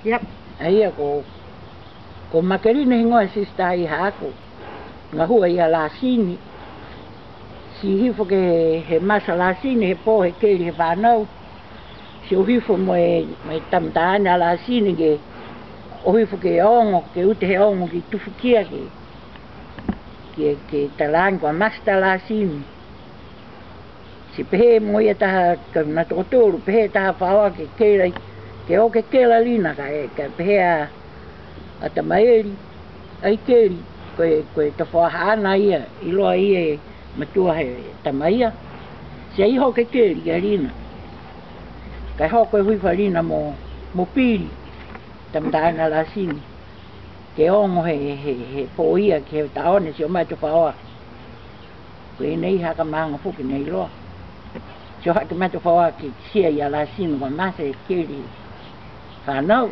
Yep. Ai ko makerina hingoa sistai hako. Nga hua ia la sini. Si hifo ke he masa la sini he po he keri he whanau. Si o hifo mo e tamtaana la sini ke o hifo ke ongo, ke ute he ongo ki tufukia ke talangi kwa masta la sini. Si pehe mo ia taha ka na tokotoro, pehe taha whaoa ke kera, ke o ke kera lina ka pehe a tamaeri, ai keri, koe ta whaahana ia, iloa ia matua he tamaia. Si ai ho ke keri ka lina. Kai ho koe hui whalina mo piri, tamtaana la sini. Ke ongo he po ia ke taone si o mai te whaoa. Koe nei haka maanga fuki nei loa. Si o hake mai te whaoa ke sia ia la sini wa masa e keri whanau.